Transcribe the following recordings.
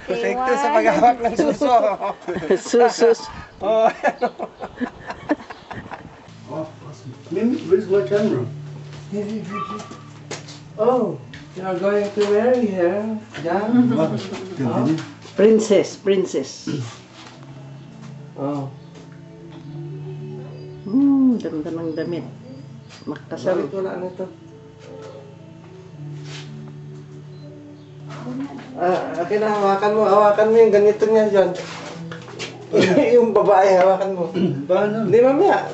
Protekto sa paghawak ng suso. Susus. Oh, Oh, awesome. Mimi, where's my camera? oh, you're going to marry her, Jan? Continue. Princess, princess. Oh, Ganda ng damit. kasal Makasal. ko na nito. Okay na, hawakan mo yung ganito niya, John. Yung babae, hawakan mo. Paano? Hindi mamaya,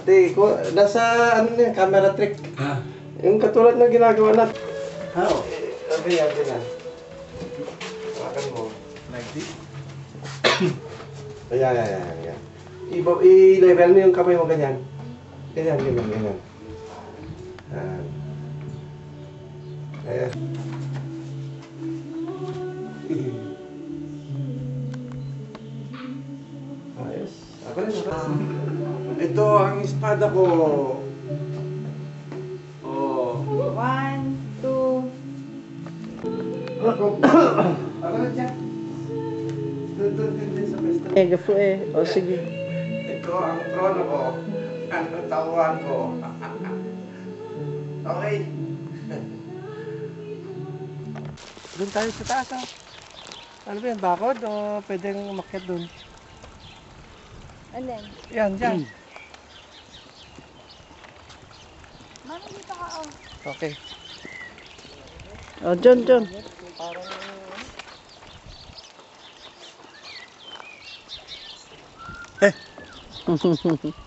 nasa ano niya, camera trick. Ah, Yung katulad ng ginagawa natin. how? Okay, okay na. Hawakan mo. Like this? Ayan. I-level mo yung kamay mo ganyan. Ganyan. Ayan. Ayos. Ako rin. Ito ang espada ko. Oh. 1, 2. Ako rin siya. Doon din sa pwesto. Gafu eh. O sige. Ito ang trono ko. Ang tauhan ko. Okay. Doon tayo sa taas, ha? Ano ba yan? Bakod o pwedeng umakyat doon? Alin? Yan, dyan. Mami, dito ka, oh. Okay. O, John.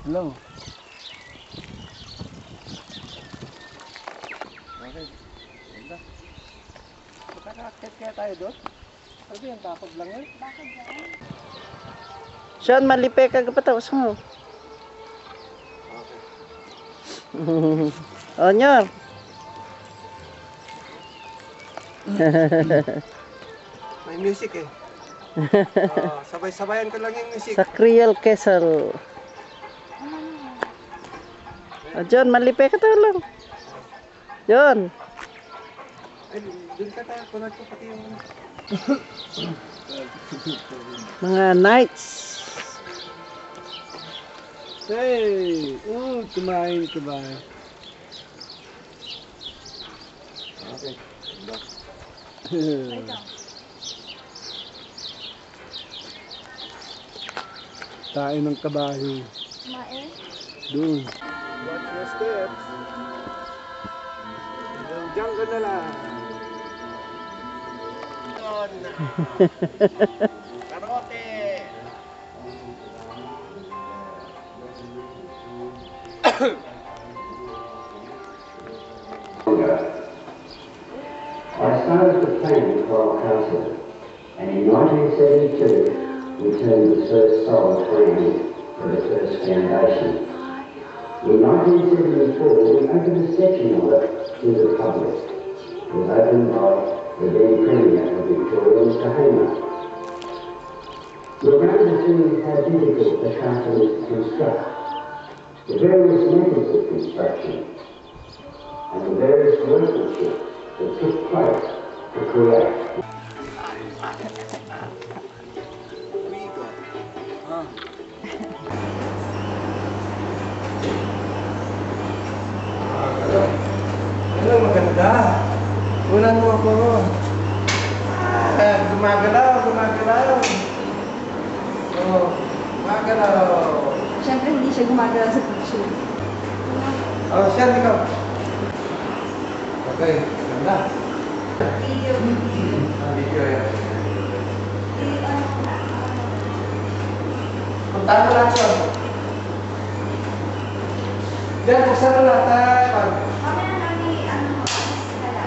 Hello. Okay. Ganda. Magkakakit kaya tayo doon? Ano ba yan? Bakod lang yan? Bakit dyan? Sean, malipe ka kapataos mo. O, Nyor. May music eh. Sabay-sabayan ko lang yung music. Sa Creole Castle. O, John, malipe ka tayo lang. John. Ay, doon ka tayo. Kunat ko pati yung... Mga knights. Hey! Kumain ka ba? Okay. Ito. Tain ng kabayo. Kumain. Doon. Watch your steps. Diyan ka na lang. Doon. Karote. I started to plan the Coral Castle, and in 1972 we turned the first solar frame for the first foundation. In 1974 we opened a section of it to the public. It was opened by the then Premier of Victoria, Mr Hamer. You're going to see how difficult the castle is to construct, the various methods of construction, and the various workmanship that took place to create. Ano, maganda. Unan mo ako. Gumagalaw. Oh, gumagalaw. Siyempre, hindi siya gumagalaw sa picture. Oh, siya, ikaw. Okay, ganda. Video. Video yan. Puntahan mo lang siya. Diyan, buksan mo lang tayo. Mamaya namin, kala.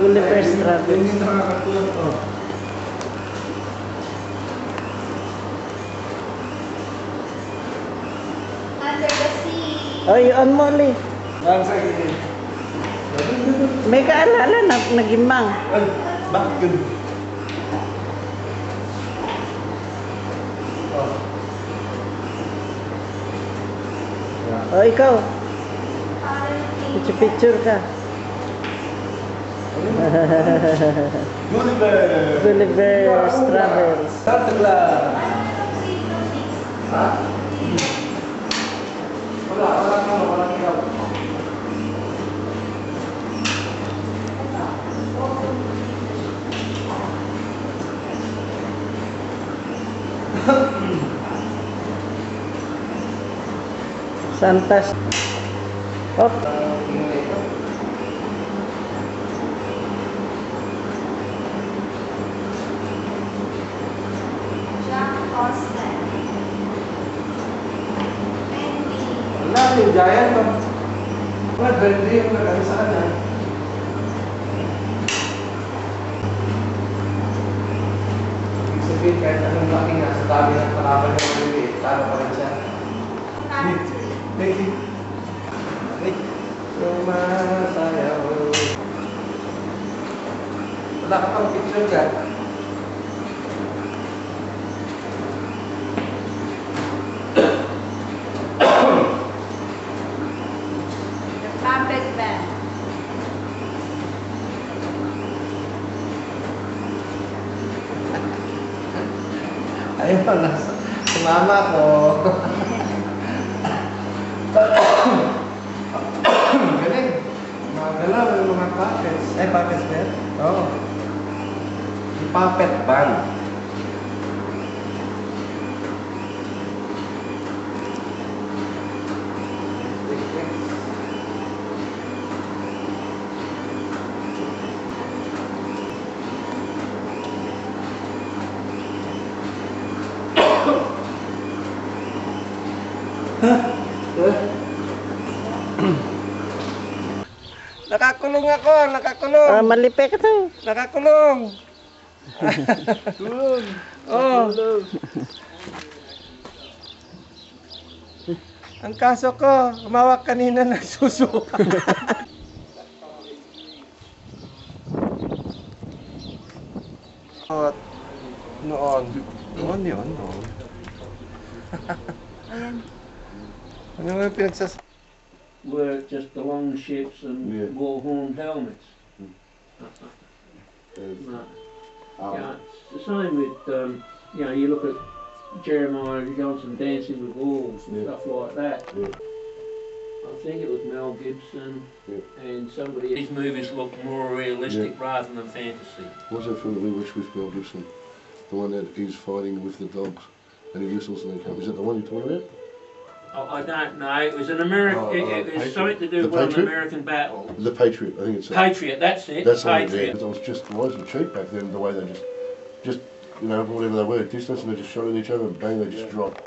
Gulliver's Travels. Yung nakakatuwa. Oh. Under the sea. Oy, on mo ulit. Lang sa gilid. May kaalala na nagimang. Ay, bakit yun? Oh. Yeah. O, ikaw. Parang Picture ka. Gulliver! Gulliver's Travels. Santa Claus! Ha? Wala ikaw. Santas. Oh, Jack Austin. Andy. Wala, yung giant. Wala, Bendy yung nagano sa kanya. Ibig sabihin, kahit anong laki nga sa tabi ng kalaban ng Bendy, talo pa rin siya. Country. Thank you. Ay, sumasayaw. Wala ka pang picture ka. The Trumpet Band. Ayun, sumama ko. Galing. Magalaw yung mga puppets. Ay, puppets ba yan? Oo. Si Puppet Band. Nakakulong ako, nakakulong. malipe ka to. Nakakulong. Kulong. Oh. Ang kaso ko, umawak kanina ng susuka. Noon. Ayan. Ano yung pinagsas... Were just the long ships and wore horned helmets. No. Yeah, it's the same with, you know, you look at Jeremiah Johnson Dancing with Wolves and stuff like that. I think it was Mel Gibson and somebody. These movies look more realistic rather than fantasy. What's that film that we watched with Mel Gibson? The one that he's fighting with the dogs and he whistles and they come. Is that the one you're talking about? Oh, I don't know. It was an American. It was something to do The with an Patriot? American battle. The Patriot, I think it's Patriot. That's it. That's the one, Patriot. yeah. It was just, it wasn't cheap back then, the way they just, you know, whatever they were, distance, and they just shot at each other and bang, they just dropped.